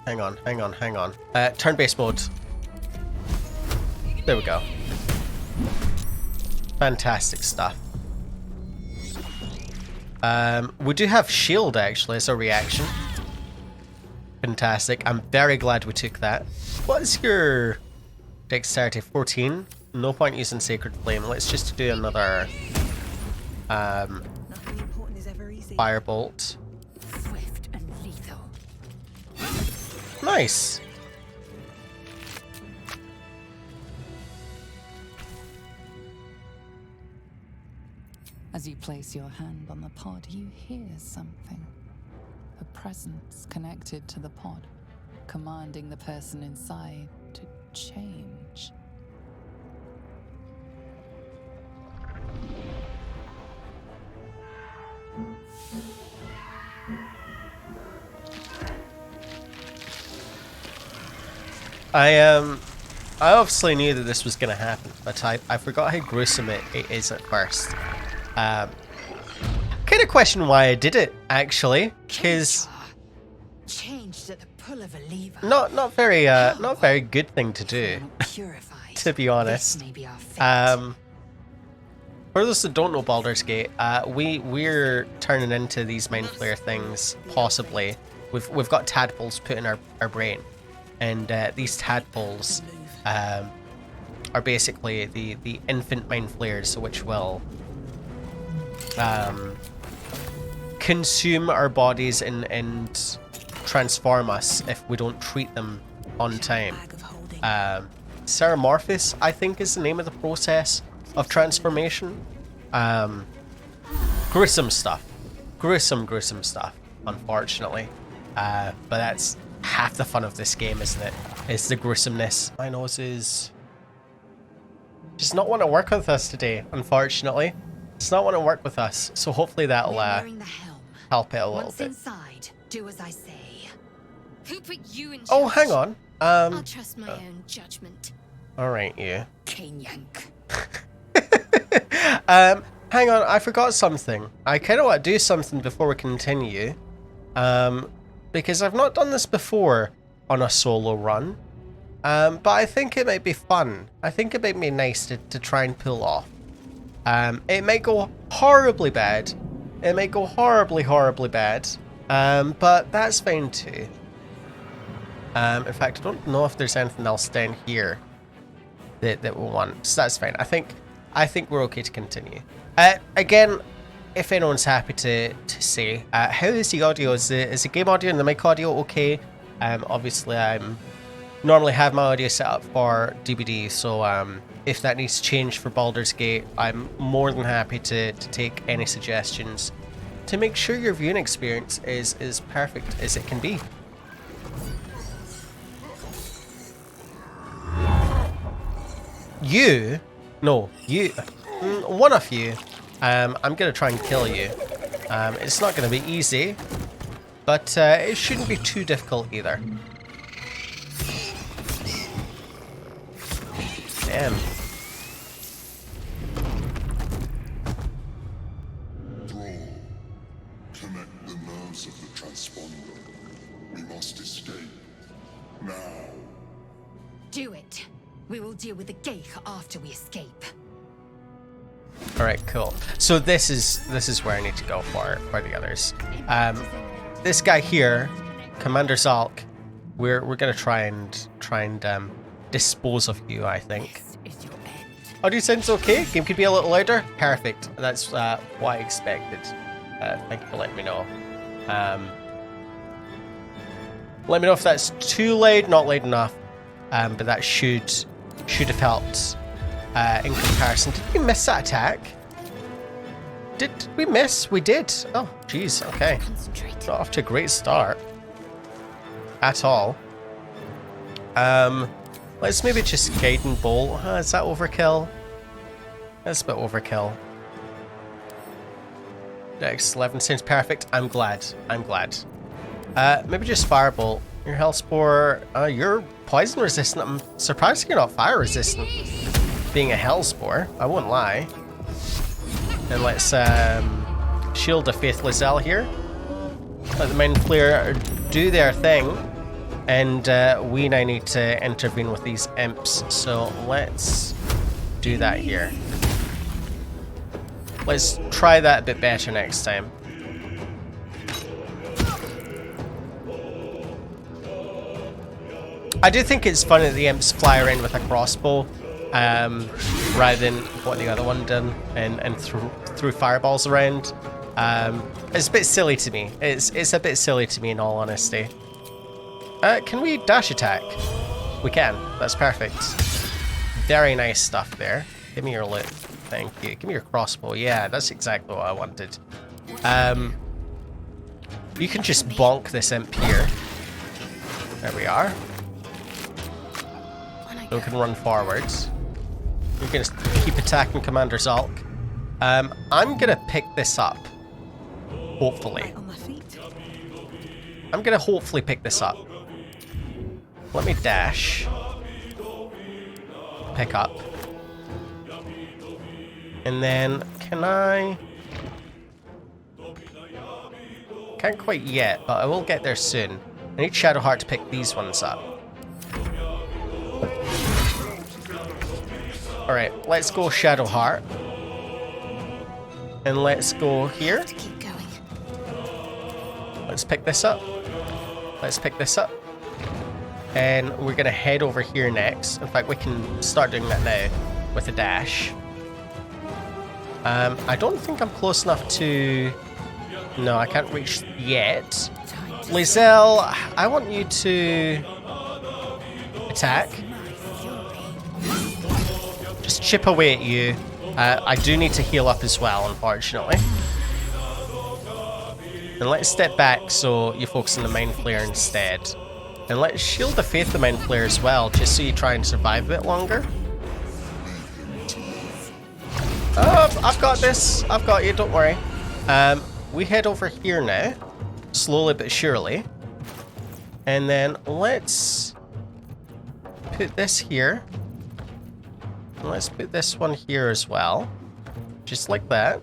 Speaker 1: hang on. Turn-based mode. There we go. Fantastic stuff. We do have shield actually as a reaction. Fantastic. I'm very glad we took that. What's your dexterity? 14? No point using Sacred Flame. Let's just do another
Speaker 6: Nothing important is ever easy.
Speaker 1: Firebolt.
Speaker 2: Swift and lethal.
Speaker 1: Nice.
Speaker 5: As you place your hand on the pod, you hear something. A presence connected to the pod, commanding the person inside to change.
Speaker 1: I obviously knew that this was going to happen, but I forgot how gruesome it is at first. Kind of question why I did it, actually, because
Speaker 2: Changed at the pull of a lever.
Speaker 1: not very good thing to do,
Speaker 2: Purified.
Speaker 1: to be honest.
Speaker 2: This may be our fate.
Speaker 1: For those that don't know Baldur's Gate, we're turning into these mind flayer things, possibly. We've got tadpoles put in our brain, and these tadpoles are basically the infant mind flayers, which will consume our bodies and transform us if we don't treat them on time.
Speaker 6: Bag of holding.
Speaker 1: Ceramorphous, I think, is the name of the process of transformation. Gruesome stuff. Gruesome stuff, unfortunately. But that's half the fun of this game, isn't it? It's the gruesomeness. My nose is does not want to work with us today, unfortunately. It's not want to work with us, so hopefully that'll
Speaker 2: Nearing the helm.
Speaker 1: help it a little
Speaker 2: Once
Speaker 1: bit.
Speaker 2: inside, do as I say. Who put you in charge?
Speaker 1: Oh, hang on.
Speaker 2: I'll trust my own judgment.
Speaker 1: Alright, you.
Speaker 2: Yank.
Speaker 1: Hang on, I forgot something. I kind of want to do something before we continue. Because I've not done this before on a solo run. But I think it might be fun. I think it might be nice to try and pull off. It might go horribly bad. It might go horribly bad. But that's fine too. In fact, I don't know if there's anything else down here that we want. So that's fine. I think we're okay to continue. Again, if anyone's happy to say, how is the audio? Is the game audio and the mic audio okay? Obviously, I'm normally have my audio set up for DBD, so if that needs to change for Baldur's Gate, I'm more than happy to take any suggestions to make sure your viewing experience is as perfect as it can be. You? No, you. One of you. I'm gonna try and kill you. It's not gonna be easy, but it shouldn't be too difficult either. Damn.
Speaker 7: Thrall, connect the nerves of the transponder. We must escape. Now.
Speaker 2: Do it. We will deal with the Geich after we escape.
Speaker 1: Alright, cool. So this is where I need to go for the others. This guy here, Commander Zalk, we're gonna try and dispose of you, I think.
Speaker 2: This is your end.
Speaker 1: Audio sounds okay? Game could be a little louder? Perfect. That's what I expected. Thank you for letting me know. Let me know if that's too loud, not loud enough. But that should have helped in comparison. Did we miss that attack? Did we miss? We did. Oh, jeez. Okay.
Speaker 2: Concentrate.
Speaker 1: Not off to a great start. At all. Let's maybe just Guiding Bolt. Is that overkill? That's a bit overkill. Dex 11 sounds perfect. I'm glad. Maybe just Firebolt. Your Hellspore, you're poison resistant. I'm surprised you're not fire resistant. Being a Hellspore, I won't lie. And let's shield the Faith Lae'zel here. Let the Mind Flayer do their thing. And we now need to intervene with these imps. So let's do that here. Let's try that a bit better next time. I do think it's funny that the imps fly around with a crossbow rather than what the other one did and threw fireballs around. It's a bit silly to me. It's a bit silly to me in all honesty. Can we dash attack? We can. That's perfect. Very nice stuff there. Give me your loot. Thank you. Give me your crossbow. Yeah, that's exactly what I wanted. You can just bonk this imp here. There we are. We can run forwards. You're going to keep attacking Commander Zalk. I'm going to pick this up. Hopefully.
Speaker 6: On my feet.
Speaker 1: I'm going to hopefully pick this up. Let me dash. Pick up. And then, can I... Can't quite yet, but I will get there soon. I need Shadowheart to pick these ones up. Alright, let's go Shadowheart. And let's go here.
Speaker 2: Keep going.
Speaker 1: Let's pick this up. Let's pick this up. And we're going to head over here next. In fact, we can start doing that now with a dash. I don't think I'm close enough to... No, I can't reach yet. Lae'zel, I want you to attack. Just chip away at you. I do need to heal up as well, unfortunately. And let's step back so you focus on the Mind Flayer instead. And let's shield the Faith the Mind Flayer as well, just so you try and survive a bit longer. Oh, I've got this. I've got you, don't worry. We head over here now, slowly but surely. And then let's put this here. And let's put this one here as well. Just like that.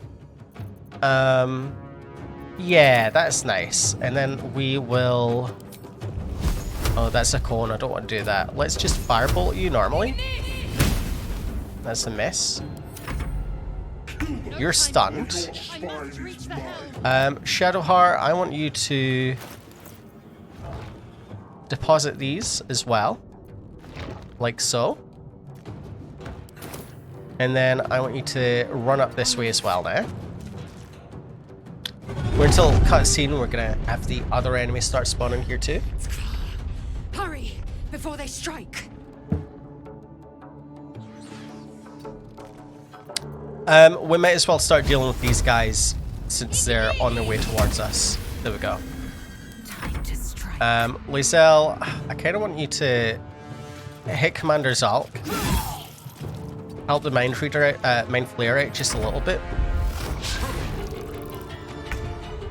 Speaker 1: Yeah, that's nice. And then we will... Oh, that's a cone. I don't want to do that. Let's just firebolt you normally. That's a miss. You're stunned. Shadowheart, I want you to deposit these as well. Like so. And then I want you to run up this way as well now. We're until cutscene, we're gonna have the other enemies start spawning here too.
Speaker 2: Hurry before they strike.
Speaker 1: We might as well start dealing with these guys since they're on their way towards us. There we go.
Speaker 2: Time to strike.
Speaker 1: Lae'zel, I kind of want you to hit Commander Zalk. Help the Mind Flayer out just a little bit.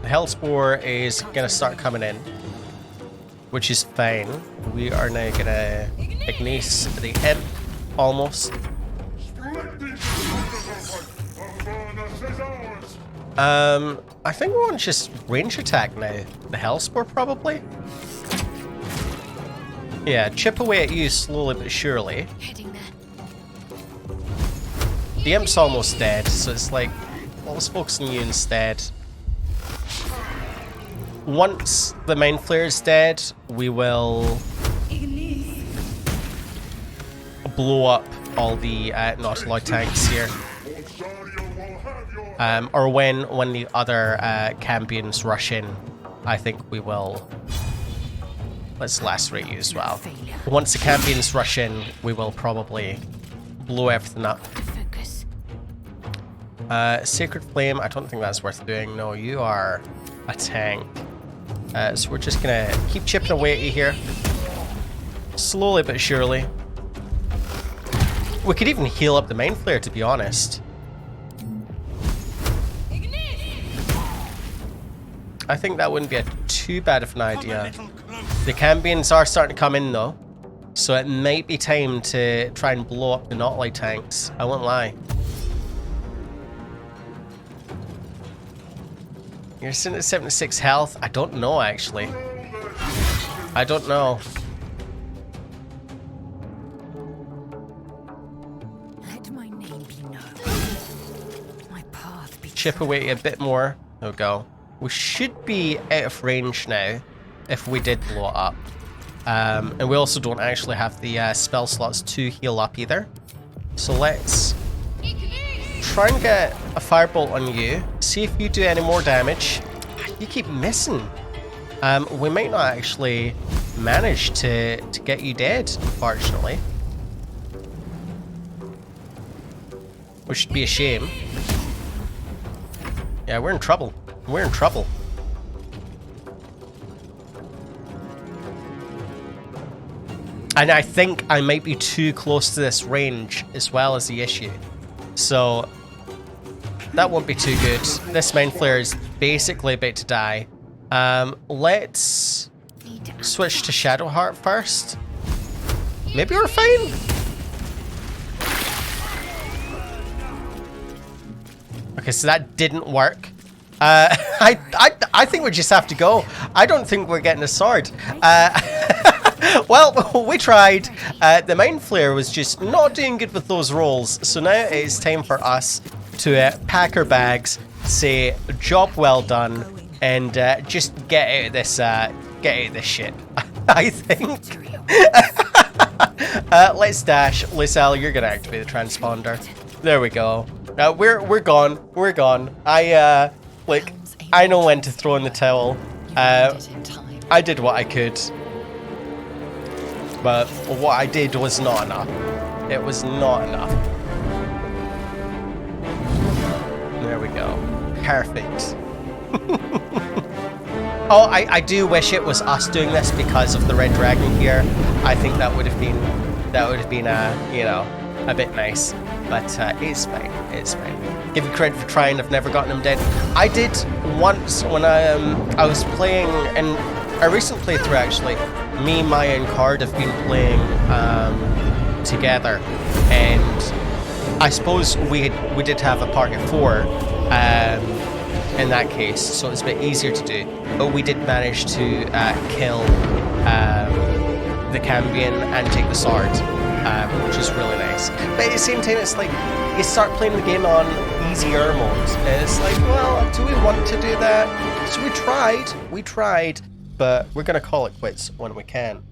Speaker 1: The Hellspore is gonna start coming in, which is fine. We are now gonna Ignice the Imp almost. I think we want to just range attack now. The Hellspore, probably? Yeah, chip away at you slowly but surely.
Speaker 2: Heading there.
Speaker 1: The Imp's almost dead, so it's like, well, let's focus on you instead. Once the Mind Flayer is dead, we will blow up all the Nautiloid tanks here. Or when the other Cambions rush in, I think we will... Let's lacerate you as well. Once the Cambions rush in, we will probably blow everything up.
Speaker 2: Focus.
Speaker 1: Sacred Flame, I don't think that's worth doing. No, you are a tank. So we're just gonna keep chipping away at you here. Slowly but surely. We could even heal up the Mind Flayer, to be honest. I think that wouldn't be too bad of an idea. The Cambions are starting to come in though, so it might be time to try and blow up the Nautiloid tanks. I won't lie. You're sitting at 76 health? I don't know actually. I don't know.
Speaker 2: Let my name be known. My path be
Speaker 1: Chip away a bit more. There we go. We should be out of range now if we did blow it up. And we also don't actually have the spell slots to heal up either. So let's try and get a firebolt on you. See if you do any more damage. You keep missing. We might not actually manage to get you dead, unfortunately. Which should be a shame. Yeah, we're in trouble. We're in trouble. And I think I might be too close to this range as well as the issue. So that won't be too good. This Mind Flayer is basically about to die. Let's switch to Shadowheart first. Maybe we're fine. Okay, so that didn't work. I think we just have to go. I don't think we're getting a sword. Well, we tried. The Mind Flayer was just not doing good with those rolls. So now it is time for us to pack our bags, say job well done, and just get out of this shit. I think. Let's dash. Lae'zel, you're gonna activate the transponder. There we go. We're gone. We're gone. Look, I know when to throw in the towel. I did what I could. But what I did was not enough. It was not enough. There we go. Perfect. Oh, I do wish it was us doing this because of the Red Dragon here. I think that would have been you know, a bit nice. But it's fine. It's fine. Give you credit for trying. I've never gotten him dead. I did once when I was playing in a recent playthrough actually. Me, Maya, and Card have been playing together, and I suppose we did have a party of 4 in that case, so it's a bit easier to do. But we did manage to kill the Cambion and take the sword, which is really nice. But at the same time, it's like you start playing the game on easier mode, and it's like, well, do we want to do that? So we tried, but we're gonna call it quits when we can.